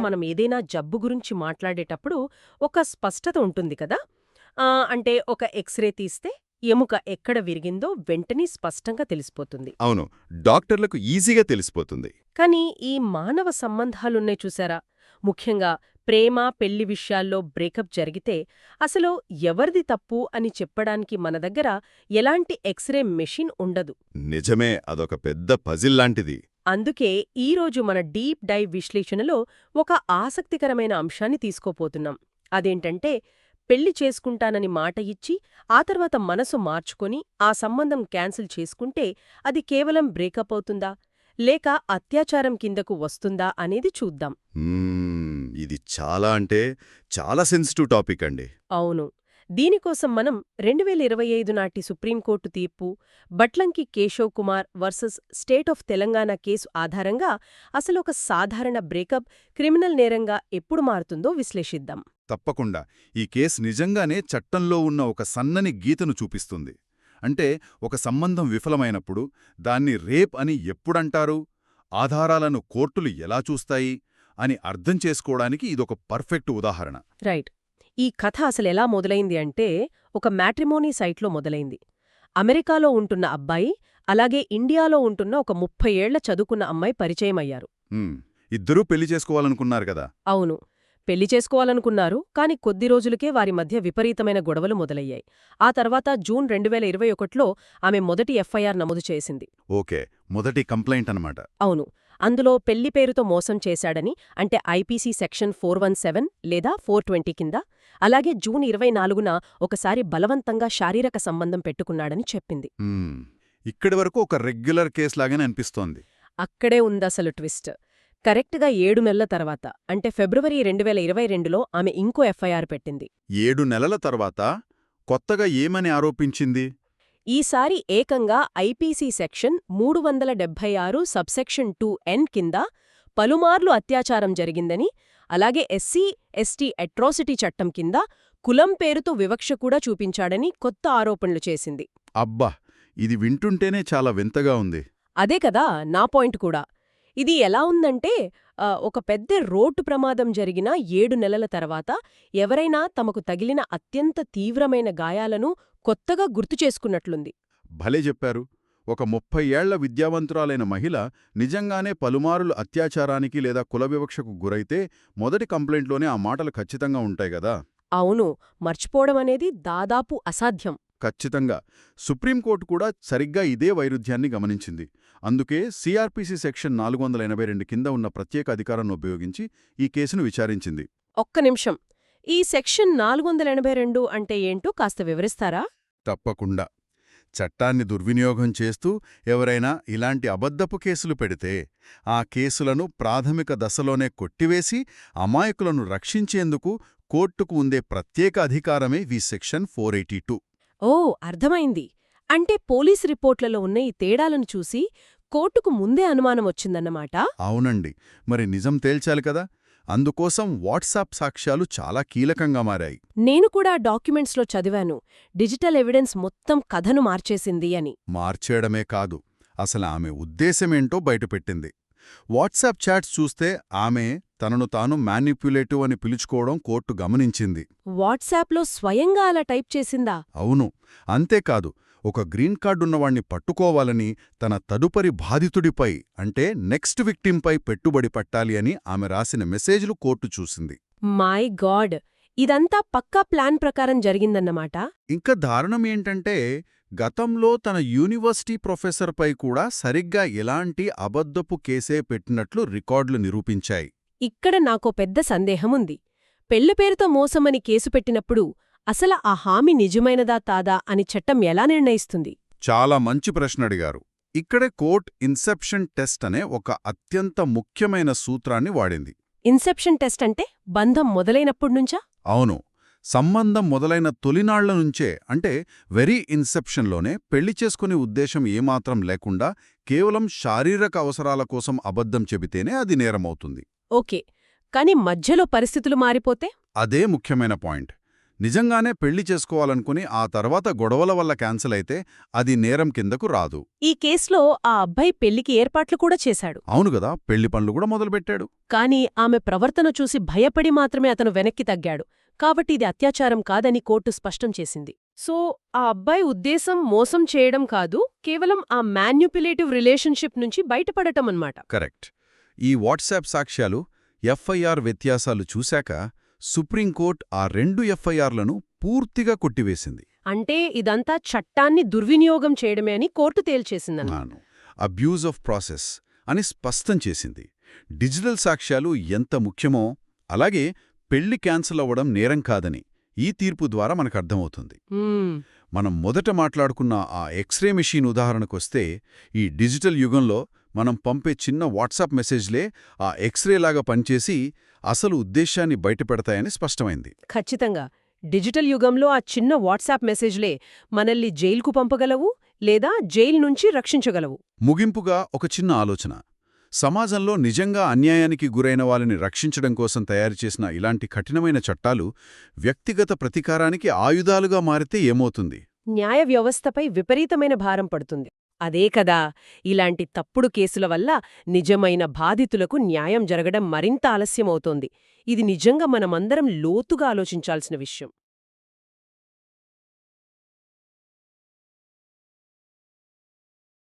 మనం ఏదైనా జబ్బు గురించి మాట్లాడేటప్పుడు ఒక స్పష్టత ఉంటుంది కదా. అంటే ఒక ఎక్స్‌రే తీస్తే ఎముక ఎక్కడ విరిగిందో వెంటనే స్పష్టంగా తెలిసిపోతుంది. అవును, డాక్టర్లకు ఈజీగా తెలిసిపోతుంది. కానీ ఈ మానవ సంబంధాలున్నాయి చూసారా, ముఖ్యంగా ప్రేమ, పెళ్లి విషయాల్లో బ్రేకప్ జరిగితే అసలు ఎవరిది తప్పు అని చెప్పడానికి మన దగ్గర ఎలాంటి ఎక్స్‌రే మెషిన్ ఉండదు. నిజమే, అదొక పెద్ద పజిల్ లాంటిది. అందుకే ఈరోజు మన డీప్ డైవ్ విశ్లేషణలో ఒక ఆసక్తికరమైన అంశాన్ని తీసుకోపోతున్నాం. అదేంటంటే, పెళ్లి చేసుకుంటానని మాట ఇచ్చి ఆ తర్వాత మనసు మార్చుకొని ఆ సంబంధం క్యాన్సిల్ చేసుకుంటే అది కేవలం బ్రేకప్ అవుతుందా, లేక అత్యాచారం కిందకు వస్తుందా అనేది చూద్దాం. ఇది చాలా సెన్సిటివ్ టాపిక్ అండి. అవును. దీనికోసం మనం 2025 నాటి సుప్రీంకోర్టు తీర్పు Batlanki Keshav Kumar versus state of Telangana case ఆధారంగా అసలు ఒక సాధారణ బ్రేకప్ క్రిమినల్ నేరంగా ఎప్పుడు మారుతుందో విశ్లేషిద్దాం. తప్పకుండా. ఈ కేసు నిజంగానే చట్టంలో ఉన్న ఒక సన్నని గీతను చూపిస్తుంది. అంటే ఒక సంబంధం విఫలమైనప్పుడు దాన్ని రేప్ అని ఎప్పుడంటారు, ఆధారాలను కోర్టులు ఎలా చూస్తాయి అని అర్థం చేసుకోవడానికి ఇదొక పర్ఫెక్ట్ ఉదాహరణ. రైట్. ఈ కథ అసలెలా మొదలైంది అంటే, ఒక మ్యాట్రిమోనీ సైట్లో మొదలైంది. అమెరికాలో ఉంటున్న అబ్బాయి, అలాగే ఇండియాలో ఉంటున్న ఒక 30 ఏళ్ల చదువుకున్న అమ్మాయి పరిచయమయ్యారు. ఇద్దరూ పెళ్లి చేసుకోవాలనుకున్నారు కదా. అవును. పెళ్లి చేసుకోవాలనుకున్నారు, కాని కొద్ది రోజులకే వారి మధ్య విపరీతమైన గొడవలు మొదలయ్యాయి. ఆ తర్వాత జూన్ 2021లో ఆమె మొదటి ఎఫ్ఐఆర్ నమోదు చేసింది. ఓకే, మొదటి కంప్లైంట్ అన్నమాట. అవును. అందులో పెళ్లి పేరుతో మోసం చేశాడని, అంటే ఐపీసీ సెక్షన్ 417 లేదా 420 కింద, అలాగే జూన్ 24న ఒకసారి బలవంతంగా శారీరక సంబంధం పెట్టుకున్నాడని చెప్పింది. ఇక్కడి వరకు ఒక రెగ్యులర్ కేసులాగానే అనిపిస్తోంది. అక్కడే ఉందసలు ట్విస్ట్. కరెక్ట్గా 7 నెలల తర్వాత, అంటే ఫిబ్రవరి 2022లో ఆమె ఇంకో ఎఫ్ఐఆర్ పెట్టింది. 7 నెలల తర్వాత కొత్తగా ఏమని ఆరోపించింది? ఈసారి ఏకంగా ఐపీసీ సెక్షన్ 376 సబ్సెక్షన్ 2N కింద పలుమార్లు అత్యాచారం జరిగిందని, అలాగే ఎస్సీ, ఎస్టీ అట్రాసిటీ చట్టం కింద కులం పేరుతో వివక్ష కూడా చూపించాడని కొత్త ఆరోపణలు చేసింది. అబ్బా, ఇది వింటుంటేనే చాలా వింతగా ఉంది. అదే కదా నా పాయింట్ కూడా. ఇది ఎలా ఉందంటే, ఒక పెద్ద రోడ్డు ప్రమాదం జరిగిన 7 నెలల తర్వాత ఎవరైనా తమకు తగిలిన అత్యంత తీవ్రమైన గాయాలను కొత్తగా గుర్తుచేసుకున్నట్లుంది. భలే చెప్పారు. ఒక 30 ఏళ్ల విద్యావంతురాలైన మహిళ నిజంగానే పలుమారులు అత్యాచారానికి లేదా కులవివక్షకు గురైతే మొదటి కంప్లైంట్లోనే ఆ మాటలు ఖచ్చితంగా ఉంటాయి గదా. అవును. మర్చిపోవడం అనేది దాదాపు అసాధ్యం. ఖచ్చితంగా. సుప్రీంకోర్టు కూడా సరిగ్గా ఇదే వైరుధ్యాన్ని గమనించింది. అందుకే సిఆర్పిసి సెక్షన్ 482 కింద ఉన్న ప్రత్యేక అధికారాన్ని ఉపయోగించి ఈ కేసును విచారించింది. ఒక్క నిమిషం. ఈ సెక్షన్ 482 అంటే ఏంటో కాస్త వివరిస్తారా? తప్పకుండా. చట్టాన్ని దుర్వినియోగం చేస్తూ ఎవరైనా ఇలాంటి అబద్ధపు కేసులు పెడితే ఆ కేసులను ప్రాథమిక దశలోనే కొట్టివేసి అమాయకులను రక్షించేందుకు కోర్టుకు ఉండే ప్రత్యేక అధికారమే ఈ సెక్షన్ 482. ఓ, అర్థమైంది. అంటే పోలీసు రిపోర్ట్లలో ఉన్న ఈ తేడాలను చూసి కోర్టుకు ముందే అనుమానం వచ్చిందన్నమాట. అవునండి. మరి నిజం తేల్చాలి కదా. అందుకోసం వాట్సాప్ సాక్ష్యాలు చాలా కీలకంగా మారాయి. నేను కూడా డాక్యుమెంట్స్లో చదివాను, డిజిటల్ ఎవిడెన్స్ మొత్తం కథను మార్చేసింది అని. మార్చేయడమే కాదు, అసలు ఆమె ఉద్దేశమేంటో బయటపెట్టింది. వాట్సాప్ చాట్స్ చూస్తే ఆమె తనను తాను మ్యానిప్యులేటివ్ అని పిలుచుకోవడం కోర్టు గమనించింది. వాట్సాప్లో స్వయంగా అలా టైప్ చేసిందా? అవును. అంతేకాదు, ఒక గ్రీన్ కార్డున్నవాణ్ణి పట్టుకోవాలని తన తదుపరి బాధితుడిపై, అంటే నెక్స్ట్ విక్టింపై పెట్టుబడి పట్టాలి అని ఆమె రాసిన మెసేజ్లు కోర్టు చూసింది. మై గాడ్, ఇదంతా పక్కా ప్లాన్ ప్రకారం జరిగిందన్నమాట. ఇంకా దారుణం ఏంటంటే, గతంలో తన యూనివర్సిటీ ప్రొఫెసర్పై కూడా సరిగ్గా ఎలాంటి అబద్ధపు కేసే పెట్టినట్లు రికార్డులు నిరూపించాయి. ఇక్కడ నాకో పెద్ద సందేహముంది. పెళ్లి పేరుతో మోసమని కేసు పెట్టినప్పుడు అసలు ఆ హామీ నిజమైనదా కాదా అని చట్టం ఎలా నిర్ణయిస్తుంది? చాలా మంచి ప్రశ్న అడిగారు. ఇక్కడే కోర్ట్ ఇన్సెప్షన్ టెస్ట్ అనే ఒక అత్యంత ముఖ్యమైన సూత్రాన్ని వాడింది. ఇన్సెప్షన్ టెస్ట్ అంటే బంధం మొదలైనప్పుడ్నుంచా? అవును. సంబంధం మొదలైన తొలినాళ్ల నుంచే, అంటే వెరీ ఇన్సెప్షన్లోనే పెళ్లి చేసుకునే ఉద్దేశం ఏమాత్రం లేకుండా కేవలం శారీరక అవసరాల కోసం అబద్ధం చెబితేనే అది నేరమవుతుంది. ఓకే. కాని మధ్యలో పరిస్థితులు మారిపోతే? అదే ముఖ్యమైన పాయింట్. నిజంగానే పెళ్లి చేసుకోవాలనుకుని ఆ తర్వాత గొడవల వల్ల క్యాన్సిల్ అయితే అది నేరం కిందకు రాదు. ఈ కేసులో ఆ అబ్బాయి పెళ్లికి ఏర్పాట్లు కూడా చేశాడు. అవును గదా, పెళ్లి పనులు కూడా మొదలుపెట్టాడు. కాని ఆమె ప్రవర్తన చూసి భయపడి మాత్రమే అతను వెనక్కి తగ్గాడు. కాబట్టి ఇది అత్యాచారం కాదని కోర్టు స్పష్టం చేసింది. సో ఆ అబ్బాయి ఉద్దేశం మోసం చేయడం కాదు, కేవలం ఆ మాన్యుపులేటివ్ రిలేషన్షిప్ నుంచి బయటపడటమన్నమాట. కరెక్ట్. ఈ వాట్సాప్ సాక్ష్యాలు, ఎఫ్ఐఆర్ వ్యత్యాసాలు చూశాక సుప్రీంకోర్టు ఆ 2 ఎఫ్ఐఆర్లను పూర్తిగా కొట్టివేసింది. అంటే ఇదంతా చట్టాన్ని దుర్వినియోగం చేయడమే అని కోర్టు తేల్చేసిందన్న. అబ్యూజ్ ఆఫ్ ప్రాసెస్ అని స్పష్టం చేసింది. డిజిటల్ సాక్ష్యాలు ఎంత ముఖ్యమో అలాగే పెళ్లి క్యాన్సిల్ అవ్వడం నేరం కాదని ఈ తీర్పు ద్వారా మనకర్థమవుతుంది. మనం మొదట మాట్లాడుకున్న ఆ ఎక్స్రే మెషీన్ ఉదాహరణకొస్తే, ఈ డిజిటల్ యుగంలో మనం పంపే చిన్న వాట్సాప్ మెసేజ్లే ఆ ఎక్స్రేలాగా పనిచేసి అసలు ఉద్దేశాన్ని బయటపెడతాయని స్పష్టమైంది. ఖచ్చితంగా. డిజిటల్ యుగంలో ఆ చిన్న వాట్సాప్ మెసేజ్లే మనల్ని జైలుకు పంపగలవు లేదా జైలు నుంచి రక్షించగలవు. ముగింపుగా ఒక చిన్న ఆలోచన. సమాజంలో నిజంగా అన్యాయానికి గురైన వాళ్ళని రక్షించడం కోసం తయారుచేసిన ఇలాంటి కఠినమైన చట్టాలు వ్యక్తిగత ప్రతీకారానికి ఆయుధాలుగా మారితే ఏమవుతుంది? న్యాయ వ్యవస్థపై విపరీతమైన భారం పడుతుంది. అదే కదా, ఇలాంటి తప్పుడు కేసుల వల్ల నిజమైన బాధితులకు న్యాయం జరగడం మరింత ఆలస్యమవుతోంది. ఇది నిజంగా మనమందరం లోతుగా ఆలోచించాల్సిన విషయం.